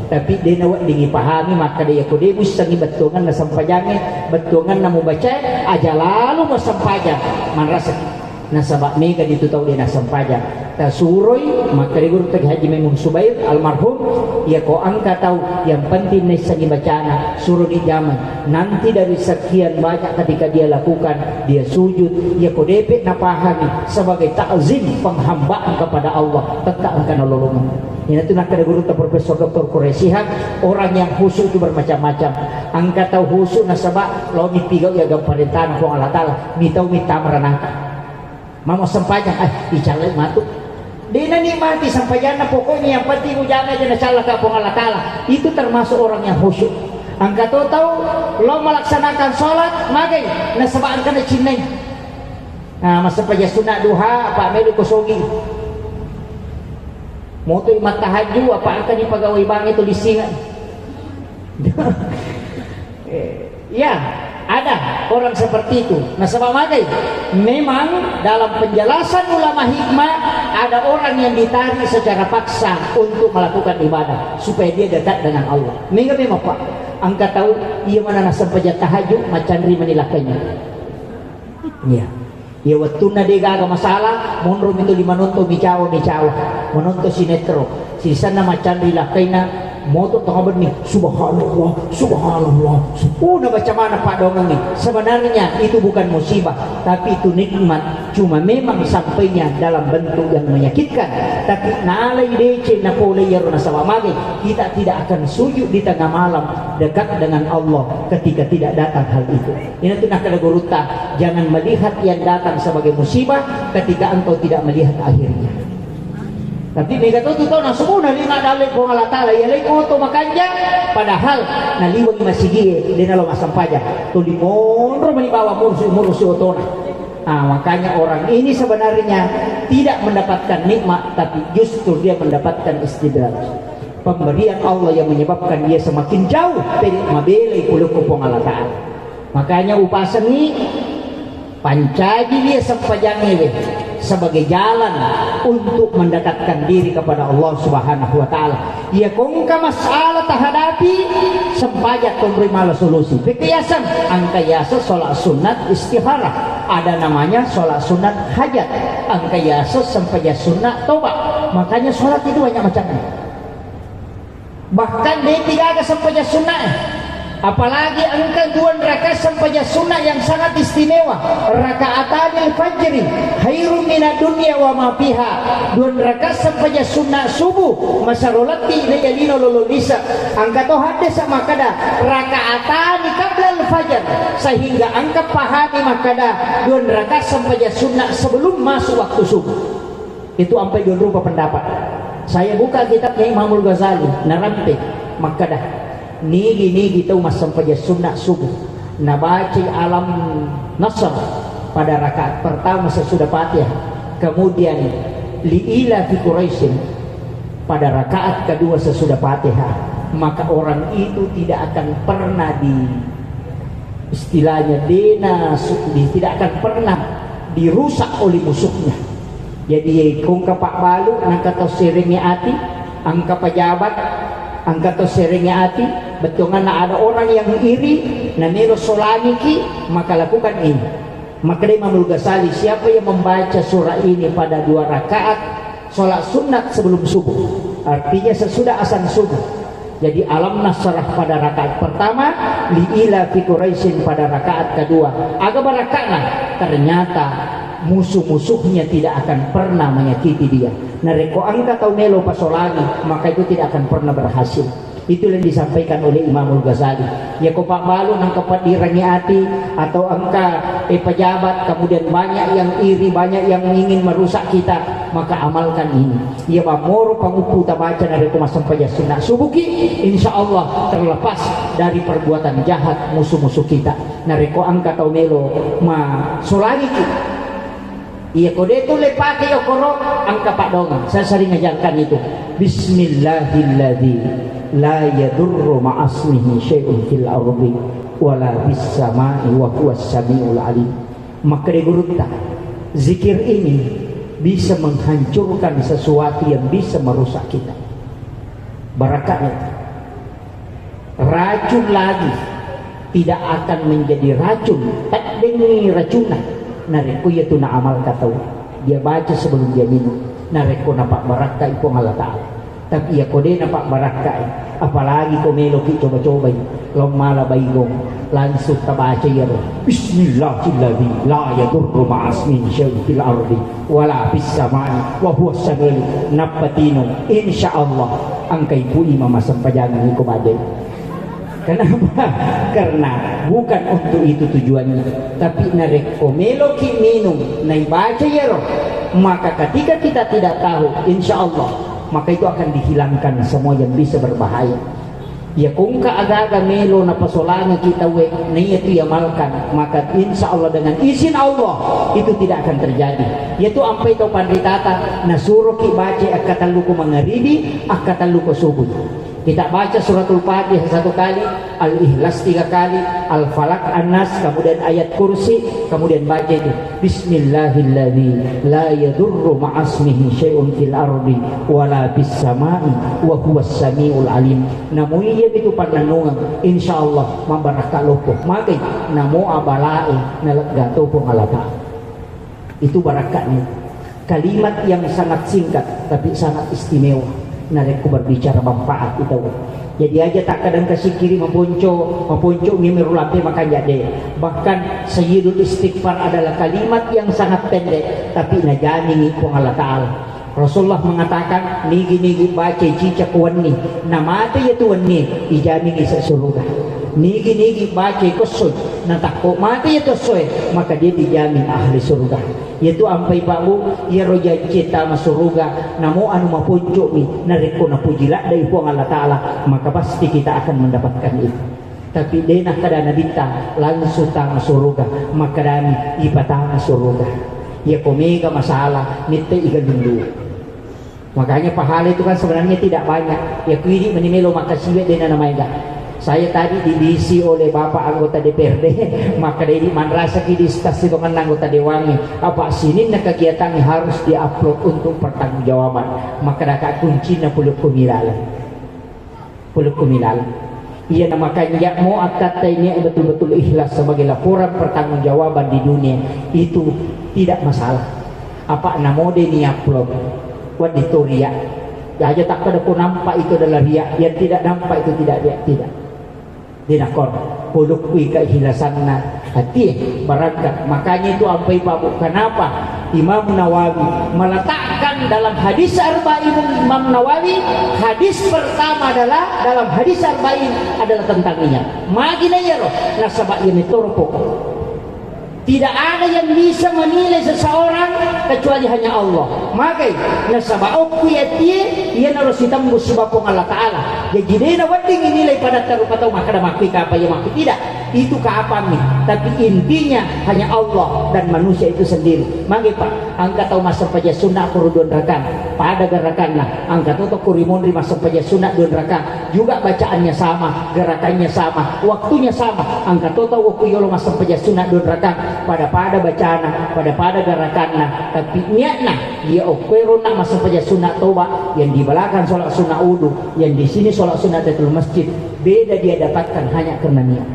tapi dia nak dipahami maka dia kode bisa ni betungan na sampajangnya betungan na mau baca aja lalu mau sampajang manrasa nasabak mega itu tahu dia na sampajang tasuroi maka dia guru tadi Haji Maimun Subair almarhum ya ko angka tahu yang penting nisa ni bacana suruh di zaman nanti dari sekian banyak ketika dia lakukan dia sujud ya ko depek na pahami sebagai takzim penghambaan kepada Allah tetap akan Allah. Ini tu nak ada guru Profesor Dr. Quraisihak orang yang khusyuk itu bermacam-macam. Angka tahu khusyuk nasabak lo mipigau ya gamparintan ko Allah Taala mitau mita meranangka. Mama sampaikan dicalai matu. Dina nikmati sampaian pokoknya yang penting ujana aja nasalah ka Allah Taala. Itu termasuk orang yang khusyuk. Angka tahu lo melaksanakan sholat magai nasabak angka na cinai. Nah masa paja sunat duha apa melu kosogi. Moto imat tahajud apa akan dipegawai bank itu disingat. Ya ada orang seperti itu. Nah sebab magai memang dalam penjelasan ulama hikmah ada orang yang ditarik secara paksa untuk melakukan ibadah supaya dia dekat dengan Allah. Memang Pak angka tahu ia mana nasab pejat tahajud macam ri menilakanya. Ya. Ya waktuna dia gak masalah monrom itu lima nonton micawa menonton sinetron sisa nama candri lakaina moto tengah benih subhanallah na baca mana Pak Dongeng sebenarnya itu bukan musibah tapi itu nikmat cuma memang sampainya dalam bentuk yang menyakitkan tapi nalai dece na poleyer na sawamage kita tidak akan sujud di tengah malam dekat dengan Allah ketika tidak datang hal itu. Ini tu nak guruta jangan melihat yang datang sebagai musibah ketika engkau tidak melihat akhirnya. Tapi mereka tahu na semua nalina dalek ko Allah Taala ya lay ko to makanja padahal naliwag masigi dina lo masampaja to limonro manibawa murus otona. Makanya orang ini sebenarnya tidak mendapatkan nikmat tapi justru dia mendapatkan istidraj. Pemberian Allah yang menyebabkan dia semakin jauh dari mabelai kulukupong Allah Taala. Makanya upasani pancaji dia sampajangnya sebagai jalan untuk mendekatkan diri kepada Allah Subhanahu wa taala. Ya kongka masalah tahadapi sempajak memberi malah solusi. Biasan angka yasa salat sunat istikharah. Ada namanya salat sunat hajat. Angka yasa sempajak sunat tobat. Makanya salat itu banyak macamnya. Bahkan dia tidak ada sempajak sunat. Apalagi engkau dua rakaat sampainya sunnah yang sangat istimewa rakaatanil fajri khairum minad dunya wa ma fiha. Dua rakaat sampainya sunnah subuh masarolati layalina lululisa angka toh hadis sama kada rakaatani qablal fajar sehingga angka pahami makada dua rakaat sampainya sunnah sebelum masuk waktu subuh. Itu sampai dua rupa pendapat. Saya buka kitabnya Imamul Ghazali narampe makada nigi tahu mas sampai sunnah subuh nabaci alam nasr pada rakaat pertama sesudah Fatihah kemudian liila fi Quraisyin pada rakaat kedua sesudah Fatihah maka orang itu tidak akan pernah istilahnya tidak akan pernah dirusak oleh musuhnya. Jadi kungka Pak Balu angka to seringnya ati angka pejabat angka to seringnya ati betungan ada orang yang iri namero solaniki maka lakukan ini. Maka Imam Ghazali siapa yang membaca surah ini pada 2 rakaat sholat sunat sebelum subuh artinya sesudah azan subuh. Jadi alam nasrah pada rakaat pertama liila fi Quraisyin pada rakaat kedua agak barakana ternyata musuh-musuhnya tidak akan pernah menyakiti dia. Nareko angka tau melo pasolagi maka itu tidak akan pernah berhasil. Itu yang disampaikan oleh Imamul Ghazali. Ya kau Pak Balu nang kepat dirangiati atau angka pejabat kemudian banyak yang iri banyak yang ingin merusak kita maka amalkan ini. Ya pamoro pangupu baca dari kumasam pajak sunnah subuki insya Allah terlepas dari perbuatan jahat musuh-musuh kita. Nareko angka tau melo ma solagi kita. Iya kode itu lepake okoro angka Pak Dongeng. Saya sering ngajarkan itu. Bismillahilladzi la yadurru ma'asmihi syai'un fil ardi wala bis sama'i wa huwas samiul alim. Maka digurutta zikir ini bisa menghancurkan sesuatu yang bisa merusak kita. Barakahnya racun lagi tidak akan menjadi racun, tak dengi racunan. Nareku ya tu na amal kata dia baca sebelum dia minum. Nareku nampak barakah itu Allah Ta'ala. Tapi ya kode nampak barakah, apalagi kau meloki coba-coba lom malah baigong langsung tabaca ya Bismillahirrahmanirrahim la yadurru ma'asmin syai'un fil ardi wala fis samai wa huwa as-sami'ul nabatino insyaallah angkai pui mama sampajangan iko badai. Kenapa? Karena bukan untuk itu tujuannya, tapi nareko meloki minum nai baca ya roh. Maka ketika kita tidak tahu, insya Allah maka itu akan dihilangkan semua yang bisa berbahaya. Ya kung aga-aga melo na pasolanga kita we na itu ya malkan, maka insya Allah dengan izin Allah itu tidak akan terjadi. Yaitu ampai tau pandritata na suruh ki baca akataluku mangaribi akataluku subuh. Kita baca suratul Fatihah 1 kali, Al-Ikhlas 3 kali, Al-Falaq, An-Nas, kemudian ayat kursi, kemudian baca itu Bismillahilladzi la yadurru ma'asmihi syai'un fil ardi wala bis samai wa huwas samiul alim. Namun iya itu pananungan insyaallah mabarakah lopo. Maka namo abalae nalagato po alata. Itu barakahnya. Kalimat yang sangat singkat tapi sangat istimewa. Nareku berbicara manfaat itu. Jadi aja tak kadang kasih kiri mempunco ngimiru lampe makanya deh. Bahkan sayyidul istighfar adalah kalimat yang sangat pendek tapi najani ku Allah Ta'ala. Rasulullah mengatakan nigi baca cicak wani namata ya tuwani ijani sa surga. Nigi baca kusud natakko mati itu sesuai maka dia dijamin ahli surga. Yaitu ampai babu ia roja cita masuruga namo anu mapunjuk ni nareko na pujila dari puang Allah Ta'ala maka pasti kita akan mendapatkan itu. Tapi denah kadana bintang langsung tang masuruga maka dani ipatang masuruga. Ya komega masalah nite ikan dulu. Makanya pahala itu kan sebenarnya tidak banyak. Ya kuidi menimelo maka siwe dena namanya. Saya tadi diisi oleh Bapak anggota DPRD, maka dari manrasa di stasi dengan anggota Dewangi. Apa sini na kegiatan yang harus diupload untuk pertanggungjawaban. Maka dapat kunci na puluk kumilalan. Iya makanya mau kata ini betul-betul ikhlas sebagai laporan pertanggungjawaban di dunia itu tidak masalah. Apa namode ni upload, buat ditoria. Ya aja tak ada pun nampak itu adalah riak, yang tidak nampak itu tidak riak, tidak. Dinakor puluk keikhlasan hati barakat. Makanya itu ampai babu kenapa Imam Nawawi meletakkan dalam hadis arba'in Imam Nawawi hadis pertama adalah dalam hadis arba'in adalah tentang niat. Magina ya roh nasabak ini turpo. Tidak ada yang bisa menilai seseorang kecuali hanya Allah. Maka nasabak ya dia harus ditembus sebab Allah Ta'ala. Jadi dia wading nilai pada terupatau maka ada makhluk apa yang makhluk tidak. Itu keapami. Tapi intinya hanya Allah dan manusia itu sendiri. Maka Pak, angkat tahu masa paja sunnah kurudun rakan. Pada gerakan lah. Angkat tahu kurimun masa paja sunnah dun rakan. Juga bacaannya sama, gerakannya sama, waktunya sama. Angkat tahu kuyolo masa paja sunnah dun rakan. Pada bacana, pada gerakanna. Tapi niatna dia okwero nak masa paja sunnah toba yang di belakang sholat sunnah udu, yang di sini sholat sunnah tahiyatul masjid. Beda dia dapatkan hanya karena niat.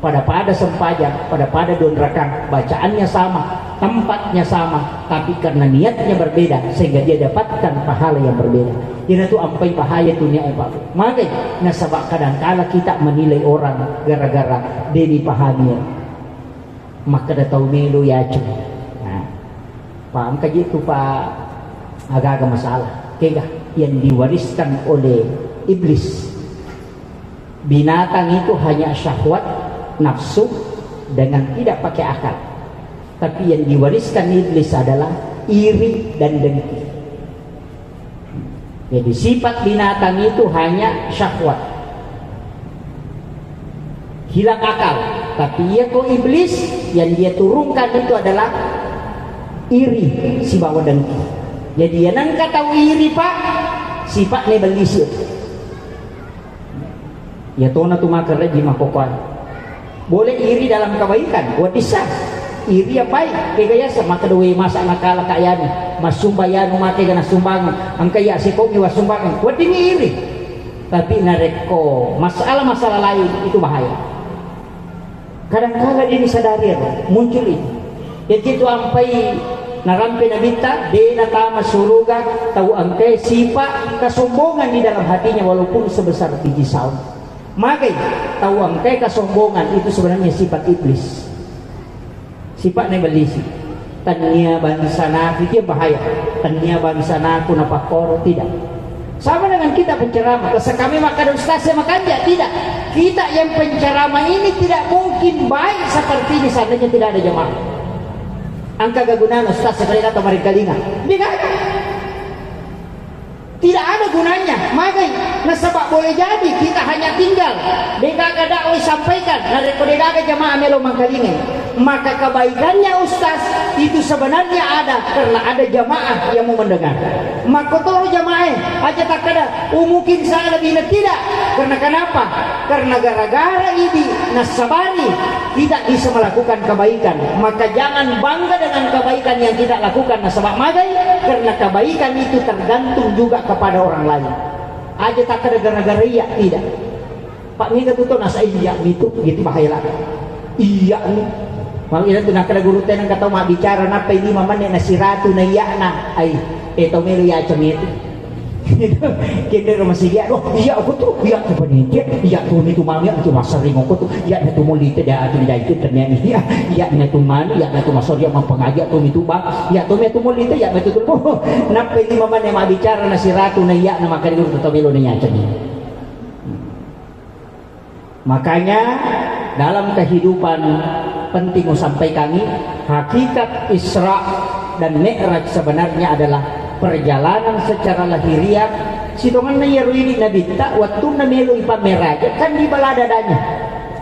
Pada sempajang, pada don rakang, bacaannya sama, tempatnya sama, tapi karena niatnya berbeda sehingga dia dapatkan pahala yang berbeda. Jadi itu ampai bahaya dunia Pak. Maka nasabak kadang-kala kita menilai orang gara-gara dia dipahami. Maka dah tahu melu ya cuy. Nah, paham kaji itu Pak agak-agak masalah. Kega yang diwariskan oleh iblis. Binatang itu hanya syahwat, nafsu dengan tidak pakai akal. Tapi yang diwariskan iblis adalah iri dan dengki. Jadi sifat binatang itu hanya syahwat, hilang akal. Tapi ia kok iblis yang dia turunkan itu adalah iri, si bawa dengki. Jadi yang nangka tahu iri Pak, sifatnya belisir. Ya tona tu makar lagi makokan. Boleh iri dalam kebaikan, buat bisa. Iri apa baik, kegaya sama kedua masa nakala kayani, mas sumbayanu mati kena sumbangan, angka ya si komi was sumbangan, buat ini iri. tapi nareko masalah-masalah lain itu bahaya. Kadang-kadang dia disadari muncul itu. Jadi itu sampai narampe nabita dia natama suruga tahu angkai sifat kesombongan di dalam hatinya walaupun sebesar biji sawi. Maka tahu angkai kesombongan itu sebenarnya sifat iblis. Sifatnya belisi. Tania bangsa naku dia bahaya. Tania bangsa naku napakor tidak. Sama dengan kita penceramah. Kasa kami makan ustaznya makan tidak. Kita yang penceramah ini tidak mungkin baik seperti ini seandainya tidak ada jamaah. Angka kegunaan ustaz sekali kata mari kalinga. Tidak ada gunanya. Makanya sebab boleh jadi kita hanya tinggal degaga dakwah sampaikan nareko degaga jamaah melo mangkalinga. Maka kebaikannya ustaz itu sebenarnya ada karena ada jamaah yang mau mendengar. Maka tolong jamaah aja tak ada mungkin saya lebih tidak. Karena kenapa? Karena gara-gara ini nasabari tidak bisa melakukan kebaikan. Maka jangan bangga dengan kebaikan yang tidak lakukan nasabah magai, karena kebaikan itu tergantung juga kepada orang lain. Aja tak ada gara-gara iya tidak. Pak Mega tuh nasa iya itu gitu bahaya lah. Iya nih. Makanya tu nak ada guru tenang kata mak bicara napa ini mama nek nasi ratu na iya na ai melu ya cemit. Kita rumah dia, oh iya aku tuh iya tuh panitia, iya tuh itu mami itu masa ringo aku tuh iya itu mulite dah tu dah itu ternyata iya iya itu mami iya itu masor dia mempengaji tuh itu bang iya tuh itu mulite iya itu tuh napa ini mama nek mak bicara nasi ratu na iya na makan guru tetap melu na cemit. Makanya dalam kehidupan penting sampai kami hakikat Isra dan Mi'raj sebenarnya adalah perjalanan secara lahiriah. Sidongan na yeruini nabita waktu na melu ipameraja kan di baladadanya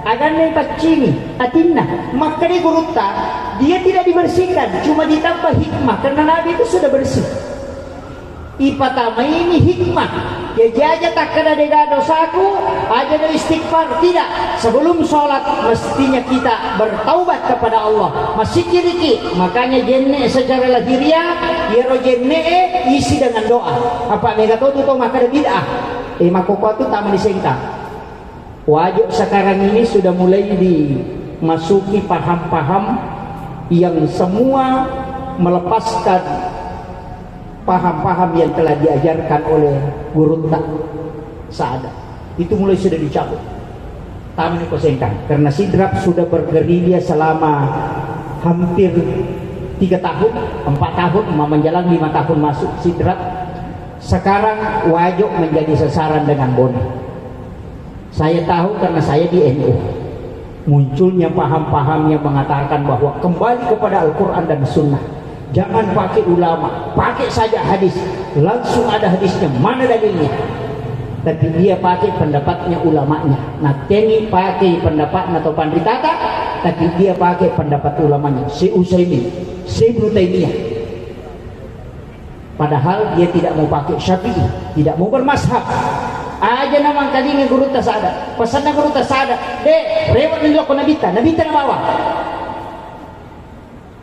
agan na ipacini atinna maka di guruta dia tidak dibersihkan cuma ditambah hikmah karena Nabi itu sudah bersih. Ipatama ini hikmah ya jaja tak kena dega dosaku aja dari istighfar tidak. Sebelum sholat mestinya kita bertaubat kepada Allah masih kiriki. Makanya jenne secara lahiriah yero jenne isi dengan doa apa mega tuh maka ada bid'ah makoko itu tak disengkang. Wajib sekarang ini sudah mulai dimasuki paham-paham yang semua melepaskan paham-paham yang telah diajarkan oleh guru Sa'ada. Itu mulai sudah dicabut. Taman kosengkan karena Sidrap sudah bergerilya selama hampir 3 tahun, 4 tahun, menjelang 5 tahun masuk Sidrap. Sekarang wajib menjadi sasaran dengan bodoh. Saya tahu karena saya di NU. Munculnya paham-paham yang mengatakan bahwa kembali kepada Al-Quran dan Sunnah. Jangan pakai ulama, pakai saja hadis. Langsung ada hadisnya, mana dalilnya? Tapi dia pakai pendapatnya ulamanya. Nah, ini pakai pendapat atau pandritata, tapi dia pakai pendapat ulamanya. Si Utsaimin, si Ibnu Taimiyah. Padahal dia tidak mau pakai Syafi'i, tidak mau bermazhab. Aja namang kalinya guru tasada, pesannya guru tasada. Rewat nunjuk ko nabita na bawah.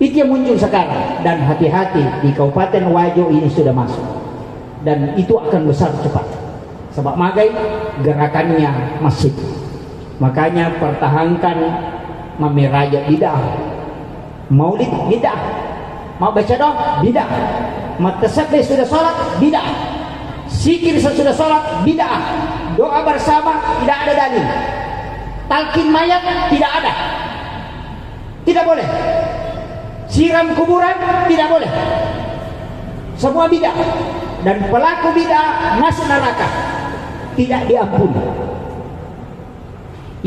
Itu yang muncul sekarang dan hati-hati di Kabupaten Wajo ini sudah masuk dan itu akan besar cepat sebab magai gerakannya masif. Makanya pertahankan memeraja bid'ah, maulid bid'ah, mau baca doa bid'ah, matasabih sudah sholat bid'ah, zikir sudah sholat bid'ah, doa bersama tidak ada dalil, talqin mayat tidak ada, tidak boleh. Siram kuburan tidak boleh. Semua bid'ah dan pelaku bid'ah masuk neraka. Tidak diampuni.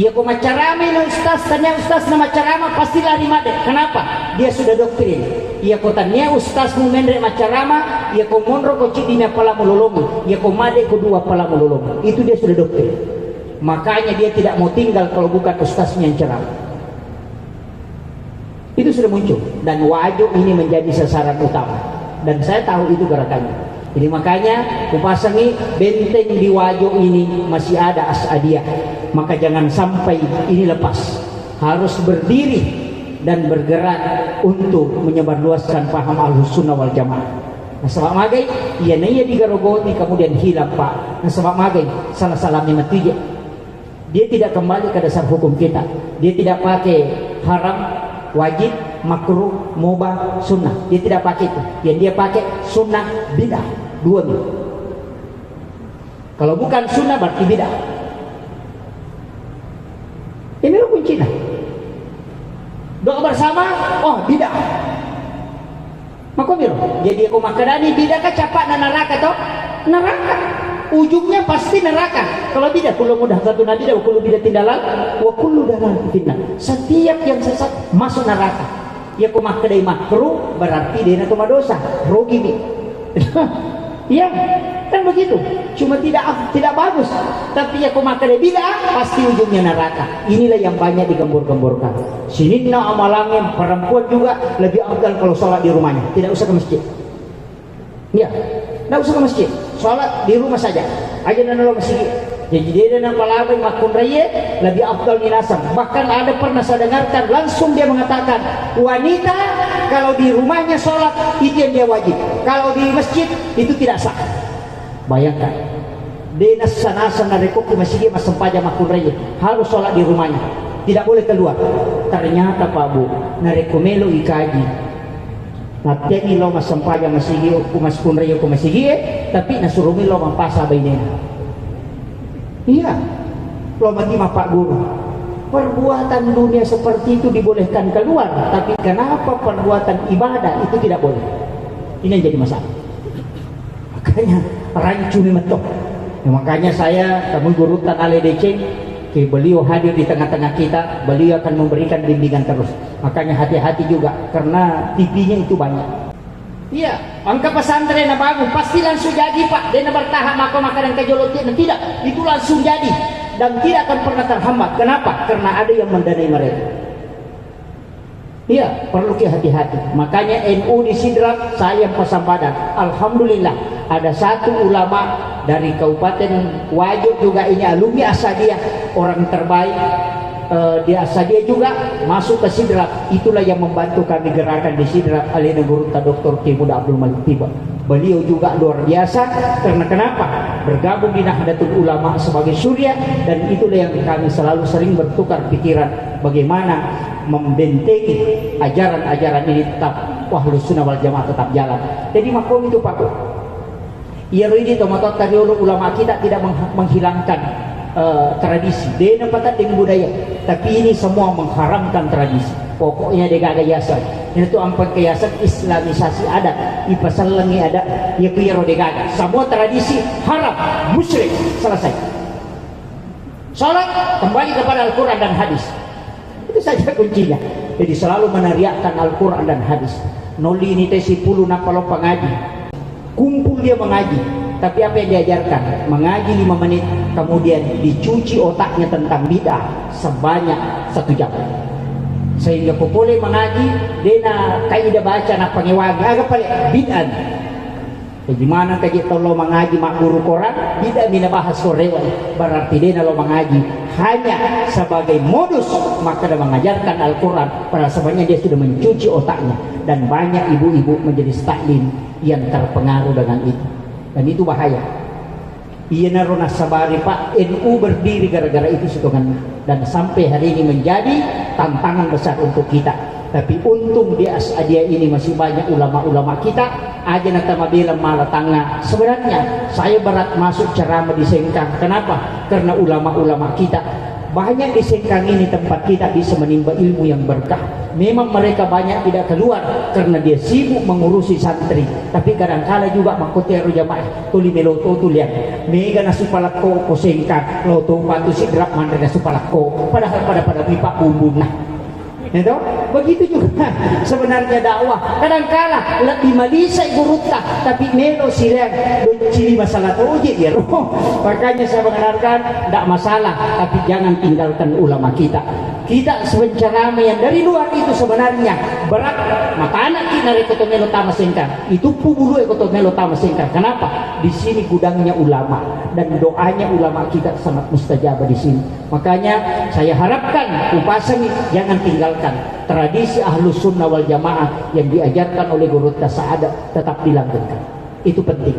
Ia ko macarama na ustaz, tanya ustaz na macarama pasti lari made. Kenapa? Dia sudah doktrin. Ia ko tanya ustaz mu mendre macarama, ia ko monro ko cidina pala mulolongi, ia ko made ko dua pala mulolongi. Itu dia sudah doktrin. Makanya dia tidak mau tinggal kalau bukan ustaznya yang ceramah. Itu sudah muncul dan wajib ini menjadi sasaran utama dan saya tahu itu gerakannya. Jadi makanya kupasangi benteng di wajib ini masih ada As'adiyah. Maka jangan sampai ini lepas. Harus berdiri dan bergerak untuk menyebarluaskan paham Ahlus Sunnah wal Jamaah. Nasabak magay, iya na iya digarogoti kemudian hilang Pak. Nasabak magay, salah-salahnya mati dia tidak kembali ke dasar hukum kita. Dia tidak pakai haram, wajib, makruh, mubah, sunnah. Dia tidak pakai itu. Yang dia pakai sunnah, bidah. Dua nih. Kalau bukan sunnah berarti bidah. Ini lo kuncinya. Doa bersama, oh bidah. Maka biro, jadi aku makadani bidah kacapak dan neraka toh? Neraka. Ujungnya pasti neraka. Kalau bidah, kalau mudah satu nabi dah, kalau bidah tindalan, wa kullu dalal fitnah. Setiap yang sesat masuk neraka. Ya aku makadai makruh berarti dia nak dosa. Rugi nih. Iya, kan begitu. Cuma tidak bagus. Tapi ya aku makadai bidah pasti ujungnya neraka. Inilah yang banyak digembur-gemburkan. Sinina amalannya perempuan juga lebih afdal kalau sholat di rumahnya, tidak usah ke masjid. Ya, tidak usah ke masjid, sholat di rumah saja. Aja nana lo masjid. Jadi dia dan apalagi makun raya lebih afdal minasam. Bahkan ada pernah saya dengarkan langsung dia mengatakan wanita kalau di rumahnya sholat itu yang dia wajib. Kalau di masjid itu tidak sah. Bayangkan. Dia sana dari kopi masjid mas sempaja makun raya harus sholat di rumahnya. Tidak boleh keluar. Ternyata Pak Bu, narekomelo ikaji. Nanti lo mas sempaja masigi, mas kunreyo ko masigi, tapi nasurumi lo mampasa bainnya. Iya, lo mati Pak Guru. Perbuatan dunia seperti itu dibolehkan keluar, tapi kenapa perbuatan ibadah itu tidak boleh? Ini yang jadi masalah. Makanya rancu nih mentok. Ya, makanya saya, kamu guru tan ale deceng. Beliau hadir di tengah-tengah kita, beliau akan memberikan bimbingan terus. Makanya hati-hati juga, karena TV-nya itu banyak. Iya, angka pesantren yang bagus, pasti langsung jadi Pak. Dia bertahan makanan kejolotnya, tidak, itu langsung jadi. Dan tidak akan pernah terhambat. Kenapa? Karena ada yang mendanai mereka. Iya, perlu hati-hati. Makanya NU di Sidrap, saya pasang badan. Alhamdulillah, ada satu ulama dari Kabupaten Wajo juga ini alumni Asadiyah, orang terbaik di Asadiyah juga masuk ke Sidrap. Itulah yang membantu kami gerakan di Sidrap. Alina Guruta Dr. Timuda Abdul Malik Tiba. Beliau juga luar biasa. Karena kenapa? Bergabung di Nahdlatul Ulama sebagai surya, dan itulah yang kami selalu sering bertukar pikiran bagaimana membentengi ajaran-ajaran ini tetap Ahlus Sunnah wal Jamaah tetap jalan. Jadi makom itu Pak. Ia ini tomatot tadi ulama kita tidak menghilangkan tradisi, dia dapat dengan budaya, tapi ini semua mengharamkan tradisi. Pokoknya dia gak yayasan. Ini tuh ampan keyasan Islamisasi adat, ipasal lengi ada, ya kuyero dia gak. Semua tradisi haram, musyrik, selesai. Salat kembali kepada Al-Quran dan hadis. Itu saja kuncinya. Jadi selalu meneriakkan Al-Quran dan hadis. Noli ini tesi puluh napalo pengaji. Kumpul dia mengaji. Tapi apa yang diajarkan? Mengaji 5 menit, kemudian dicuci otaknya tentang bid'ah sebanyak 1 jam. Sehingga popole mengaji, dia nak kaidah baca nak pangewagi, agak paling bid'ah. Gimana kayak lo mengaji mak guru koran, tidak mina bahas sorewan. Berarti dia lo mengaji hanya sebagai modus, maka dia mengajarkan Al-Quran. Pada sebenarnya dia sudah mencuci otaknya. Dan banyak ibu-ibu menjadi staklim yang terpengaruh dengan itu. Dan itu bahaya. Iya narona sabari Pak, NU berdiri gara-gara itu setongan. Dan sampai hari ini menjadi tantangan besar untuk kita. Tapi untung di Asadiyah ini masih banyak ulama-ulama kita aja natama bilang malah tangga. Sebenarnya saya berat masuk ceramah di Sengkang. Kenapa? Karena ulama-ulama kita banyak di Sengkang ini tempat kita bisa menimba ilmu yang berkah. Memang mereka banyak tidak keluar karena dia sibuk mengurusi santri. Tapi kadang-kala juga makotero jamaah tuli meloto tulian. Mega nasupalako ko Sengkang loto patu sidrap mandra nasupalako. Padahal pada pipa bumbun nah. Itu begitu juga sebenarnya dakwah. Kadang-kala lebih malisa gurutah, tapi melo silang ciri masalah uji ya. Makanya saya mengenalkan tidak masalah, tapi jangan tinggalkan ulama kita. Kita sebenarnya yang dari luar itu sebenarnya berat. Maka anak kita rekoto melo tama singkar. Itu pubulu rekoto melo tama singkar. Kenapa? Di sini gudangnya ulama dan doanya ulama kita sangat mustajab di sini. Makanya saya harapkan upasani jangan tinggalkan tradisi Ahlus Sunnah wal Jamaah yang diajarkan oleh Guru Tasa'ada tetap dilanjutkan. Itu penting.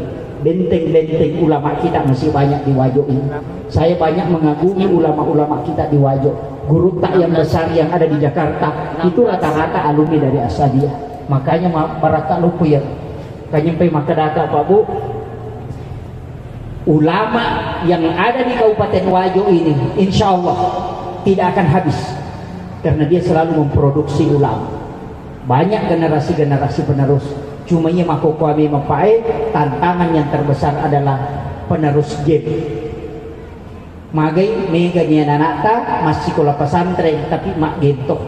Benteng-benteng ulama kita masih banyak di Wajo ini. Saya banyak mengagumi ulama-ulama kita di Wajo. Guru tak yang besar yang ada di Jakarta itu rata-rata alumni dari Asadiah. Makanya baraka lupa ya. Kanyempe makadaka Pak Bu. Ulama yang ada di Kabupaten Wajo ini insya Allah tidak akan habis, karena dia selalu memproduksi ulama. Banyak generasi-generasi penerus. Cuma ia mako kami mempai tantangan yang terbesar adalah penerus game. Magai mega dia nanata masih sekolah pesantren tapi mak gentok.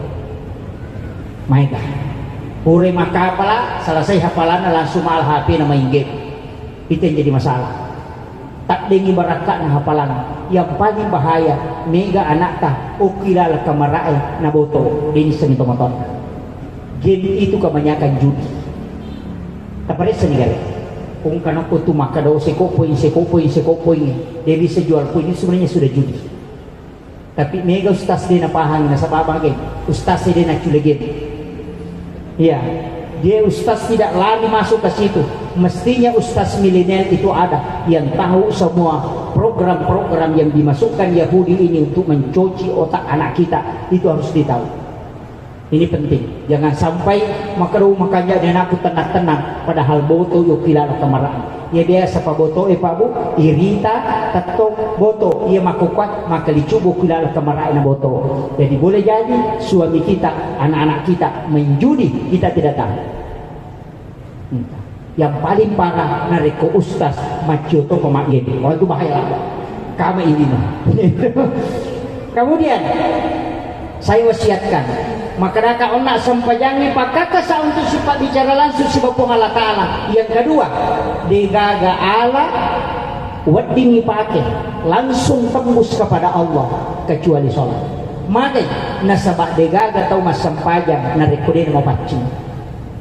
Mega. Pure maka pala selesai hafalan langsung al HP nama game. Itu yang jadi masalah. Tak dengi barakat na hafalan. Yang paling bahaya mega anak ta ukilal kamarai na boto dini seni tomaton. Game itu kebanyakan judi. Tapare senigal. Kung kana ko tumaka daw sekopoy. Dia bisa jual poin itu sebenarnya sudah judi. Tapi mega ustaz dia na pahang na sa babagay. Ustaz dia na culegin. Ya, dia ustaz tidak lari masuk ke situ. Mestinya ustaz milenial itu ada yang tahu semua program-program yang dimasukkan Yahudi ini untuk mencuci otak anak kita. Itu harus ditahu. Ini penting. Jangan sampai makanya dan aku tenang-tenang padahal boto yuk kilala kamaraan. Ya biasa pa boto Pak Bu, irita tatok boto ia makukuat maka dicubo kilala kamaraan na boto. Jadi boleh jadi suami kita, anak-anak kita menjudi, kita tidak tahu. Yang paling parah nariko ustaz macioto pemagin. Oh itu bahaya lah. Kami ini mah. Kemudian saya wasiatkan maka onak sampajangi pakaka sa untuk sifat bicara langsung si Bapa Allah Ta'ala. Yang kedua, digaga Allah wadini pakai langsung tembus kepada Allah kecuali sholat. Maka nasabak digaga tau mas sampajang narekodin mau pacing.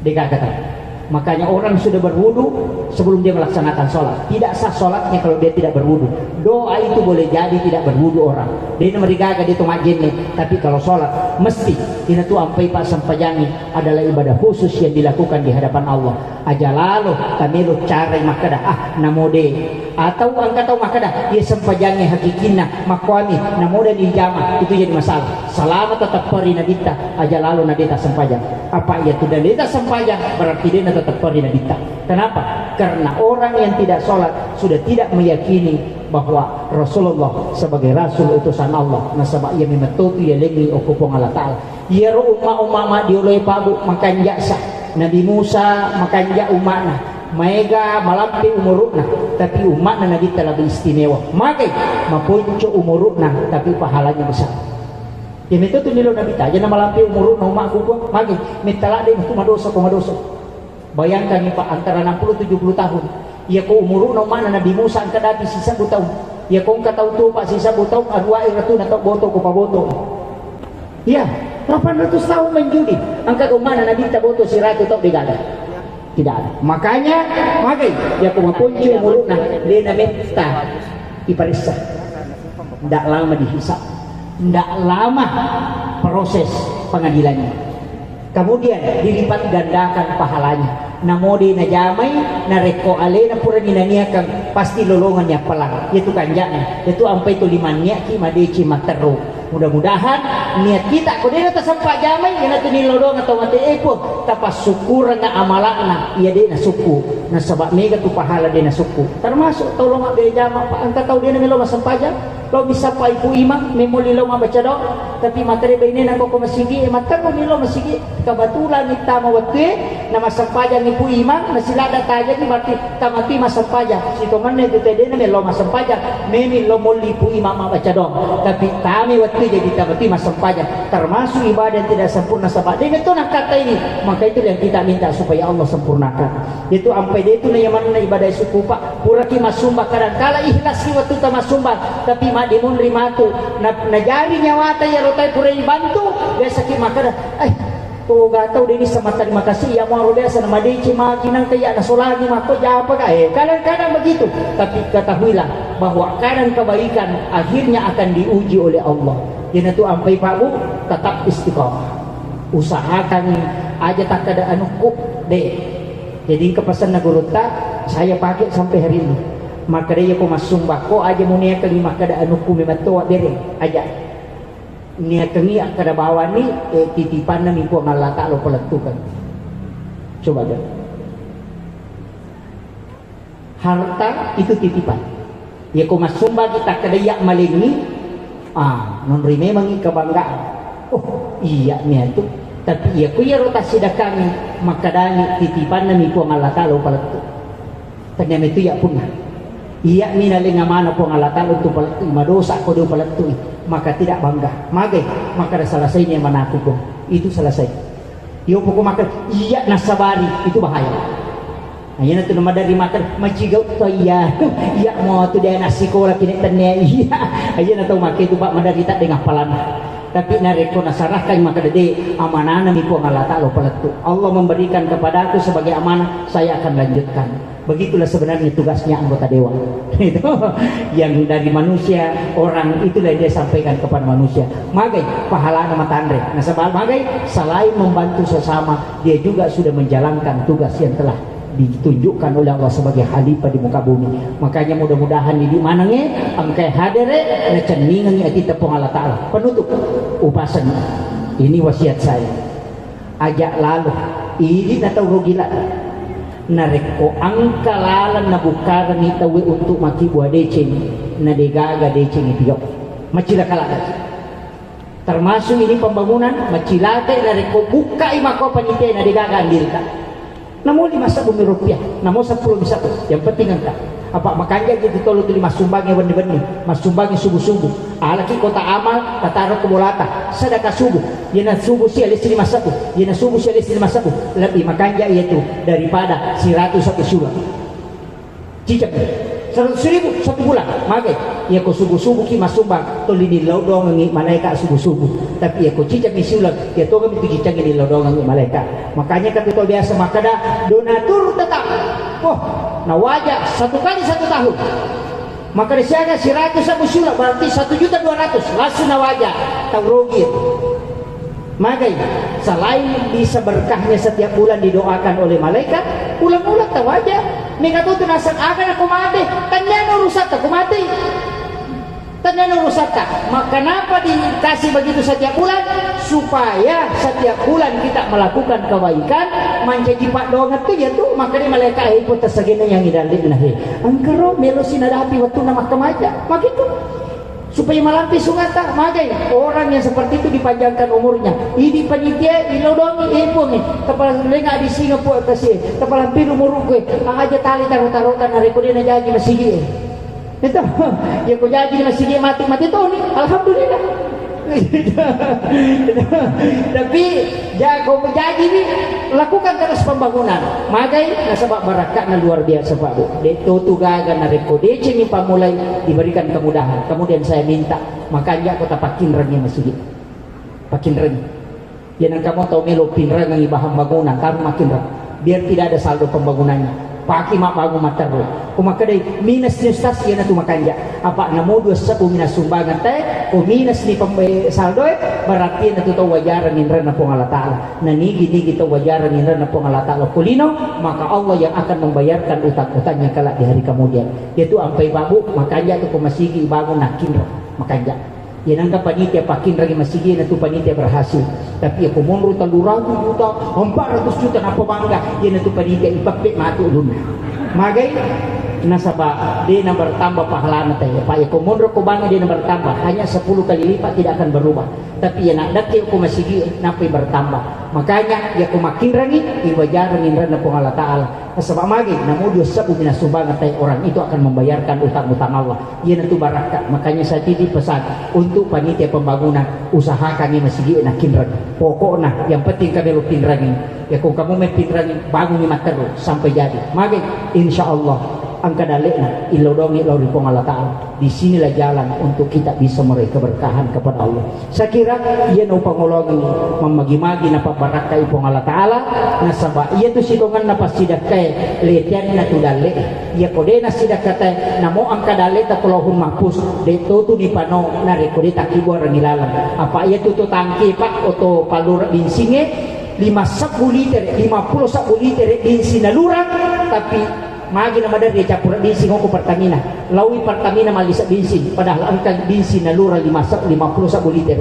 Digaga tau. Makanya orang sudah berwudu sebelum dia melaksanakan sholat. Tidak sah sholatnya kalau dia tidak berwudu. Doa itu boleh jadi tidak berwudu orang. Dia merigaga di tumak jenis. Tapi kalau sholat mesti ini tuh ampai pak sampajangi adalah ibadah khusus yang dilakukan di hadapan Allah. Aja lalu kami lu cari makadah namode atau angkat tahu makadah dia sampajangi hakikina makwami namode di jama itu jadi masalah. Selamat tetap peri nadita aja lalu nadita sampajang. Apa ia tuh nadita sampajang berarti dia tetap peri nadita. Kenapa? Karena orang yang tidak sholat sudah tidak meyakini bahwa Rasulullah sebagai Rasul utusan Allah. Nasabak ia memetuti ia lagi okupong Allah Ta'ala. Ia umma diulai pabu makan jaksa. Nabi Musa makan jak umatna. Mega malampi umurutna. Tapi umatna Nabi telah beristimewa. Makai mapunco umurutna tapi pahalanya besar. Ya itu tuh nilo Nabi ta. Jangan malampi umurutna umatku pun. Makai mitala dia kumadosa. Bayangkan nih Pak, antara 60-70 tahun. Ya kau umurun mana Nabi Musa angkat dati sisa butau. Ya kau angkat tahu tuh Pak sisa butau adua itu natok boto ko paboto. Ya, 800 tahun menjudi. Angkat mana Nabi tak boto si ratu tok digala. Tidak ada. Makanya ya kau mapunci umurun nah dia namita iparisa. Tidak lama dihisap. Tidak lama proses pengadilannya. Kemudian dilipat gandakan pahalanya. Namodi na jamay na reko ale na pura ninania kang pasti lolongannya pelang itu kanjanya itu ampai itu limannya ki madeci matero. Mudah-mudahan niat kita ko dina ta sampa jamay ina tu nilodong atau mati epo tapas syukur na amalakna iya de na suku na sabak mega tu pahala de na suku termasuk tolong abe jama pa anta tau dia na milo masampaja lo bisa pa ibu imam memoli lo mabaca do tapi materi ini na ko masigi matero nilo masigi kabatulan kita mawate na masampaja ni pu imam na sila dataja ni berarti tamati masampaja si tomanne tu tede na melo masampaja memi lo moli pu imam mabaca do tapi kami jadi tamati masampaja termasuk ibadah yang tidak sempurna sabak dengan itu nak kata ini maka itu yang kita minta supaya Allah sempurnakan itu ampai dia itu yang mana ibadah suku pak puraki masumba kadang-kala ikhlas si waktu ta masumba tapi mak dimun rimatu na jari nyawata ya rotai pura bantu biasa ki makada kau gatau ini sama terima kasih ya mau biasa nama dia cuma kinang kayak na solani mako japa kae kadang-kadang begitu tapi ketahuilah bahwa kadang kebaikan akhirnya akan diuji oleh Allah. Jadi itu ampai Pak Bu tetap istiqomah. Usahakan aja tak ada anuku deh. Jadi kepesan na guru tak saya pakai sampai hari ini. Maka dia ko masumbah ko aja munia kelima kada anuku mematoa bere aja. Nia kengi kada bawa ni titipan na mimpo Allah Ta'ala peletukan. Coba deh. Harta itu titipan. Ya ko masumbah kita kada yak malingi. Non memang kebanggaan. Oh iya nia tu. Tapi ya ko ya rotasi dah kami maka dani titipan na mimpo Allah Ta'ala peletu. Ternyata itu ya punah. Iya minaling mana po ngalatan untuk paletu madosa ko do paletu maka tidak bangga magay maka selesai niya manaku ko itu selesai yo po ko maka iya nasabari itu bahaya ayana tu nama dari makan macigaw to iya iya mo tu dia nasi ko laki tanya iya ayana tu maka itu pak madarita dengan palana tapi nareko nasarahkan maka dede amanah mi po ngalata lo paletu Allah memberikan kepadaku sebagai amanah saya akan lanjutkan. Begitulah sebenarnya tugasnya anggota dewan. Itu yang dari manusia orang itulah dia sampaikan kepada manusia. Magai pahala nama tandre. Nah sebab magai selain membantu sesama, dia juga sudah menjalankan tugas yang telah ditunjukkan oleh Allah sebagai khalifah di muka bumi. Makanya mudah-mudahan di manange angkai hadere na ceningan ati tepung Allah Ta'ala. Penutup upasan. Ini wasiat saya. Ajak lalu ini atau rugila nareko angkalalan na bukaran ni tawi untuk maki buah decing na degaga decing itu macila kalagat termasuk ini pembangunan macilate nareko buka imako panitia na degaga andirka namo 5 bumi rupiah namo 10 bisa yang penting angka apa makanya gitu tolong tulis masumbangnya benih-benih masumbangnya subuh-subuh alaki kota amal tataro kumulata sedekah subuh yana subuh si alis 5 yana subuh si alis 5 lebih makanya itu daripada 100 satu subuh cicak 100.000 satu bulan magai ya ko subuh-subuh ki masumbang toli di laudong ngi malaikat subuh-subuh tapi ya ko cicak misulang ya to kami tu cicak di laudong ngi malaikat makanya kata to biasa makada donatur tetap nah wajah 1 kali 1 tahun maka disiaga 100 musyula berarti 1.200.000 langsung na wajah tahu rugi magai selain bisa berkahnya setiap bulan didoakan oleh malaikat ulang-ulang tahu wajah nika tu tunasan akan aku mati tanya nurusak aku mati tanya nurusak maka kenapa dikasih begitu setiap bulan supaya setiap bulan kita melakukan kebaikan menjadi pak dongat tu ya tu maka ni malaikat itu tersegena yang idalik nahi angkaro melosin ada api waktu nama kemaja begitu supaya melampi sungata magai orang yang seperti itu dipanjangkan umurnya ini panitia ilodongi ipung kepala lenga di Singapura kasih kepala piru muruk aja tali taruh-taruhkan hari kodena jadi masih itu ya ko jadi masih mati tuh nih alhamdulillah tapi jago menjadi nih lakukan terus pembangunan magai nasabak barakatnya luar biasa Pak Bu itu tugaga nareko dece ni pamulai diberikan kemudahan kemudian saya minta makanya kota pakinrangnya masjid pakinrang ya nang kamu tahu melo pinrang ng bahan bangunan taruh makinrang biar tidak ada saldo pembangunannya paki mak bagu matar kumakadai minus justas ya na tumakanja apa namo 2 minus sumbangan teh o minus ni saldo berarti na tuto wajaran ninra na pong Allah Ta'ala nanigi-nigi to wajaran ninra na pong Allah Ta'ala kulino maka Allah yang akan membayarkan utang-utangnya kelak di hari kemudian yaitu ampai babu makanya tu kumasigi bangun nakinra makanya yan ang panitia pakin lagi masigi na tu panitia berhasil tapi ako monro talurado juta 400 juta na pabangga yan na tu panitia ipapit matu dun magay nasaba di na bertambah pahala na tayo pa ako monro ko bangga di na bertambah hanya 10 kali lipat tidak akan berubah tapi yan dati ako masigi na pa'y bertambah makanya ya ko makin rangi iwajaran inran na po Allah Ta'ala nasaba magay namudo sa pinasumbangan tayo orang itu akan membayarkan utang-utang Allah yan na tu barakat makanya saya titip pesan untuk panitia pembangunan usahakan ni masigi na kinran pokok na yang penting kami lo pinrangin ya kung kamu may pinrangin bangun ni matero sampai jadi magay insyaallah ang kadali na ilodongi lori pong Allah Ta'ala disinilah jalan untuk kita bisa meraih keberkahan kepada Allah saya kira yan o pangulongin mamagi-magi na pabarakay pong Allah Ta'ala nasaba iya tu sidongan na pasidak kay letian na tudali iya ko de na sidak katay namo ang kadali ta kulahun mahpus dito tu ni pano na rekodi takibo rangilalan apa iya tu tangki pak oto palura binsinge 50 liter din sinalurang tapi magi na madar dia capura bensin ko Pertamina lawi Pertamina malisa bensin padahal angka bensin na lura 50 liter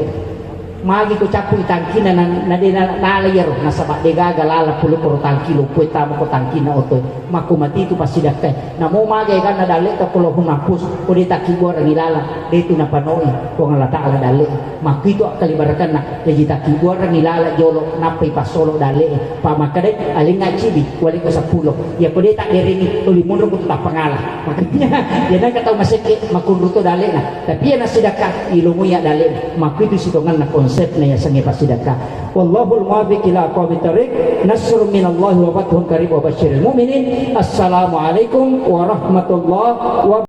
magi ko capu tangki na nalayar na sabak de gaga lala pulo ko tangki lo pue tamo ko tangki na oto makumati itu pasti dakai na mo magi kan na dale ta pulo humapus ko di taki gor ang ilala dito na panoi ko nga lata ala dale makito kalibarakan na jadi taki gor ang ilala jolo napay pasolo dale pamakade aling nga chibi wali ko sa pulo ya ko di tak diringi tuli munro ko tak pangalah makanya ya na kataw masike makunruto dale na tapi ya na sidaka ilumuya dale makito sitongan na konsep na ya sangi pasidaka wallahul muwaffiq ila aqwamit thariq nasrun minallahi wa fathun qarib wa basyiril mu'minin assalamu alaikum warahmatullahi wabarakatuh.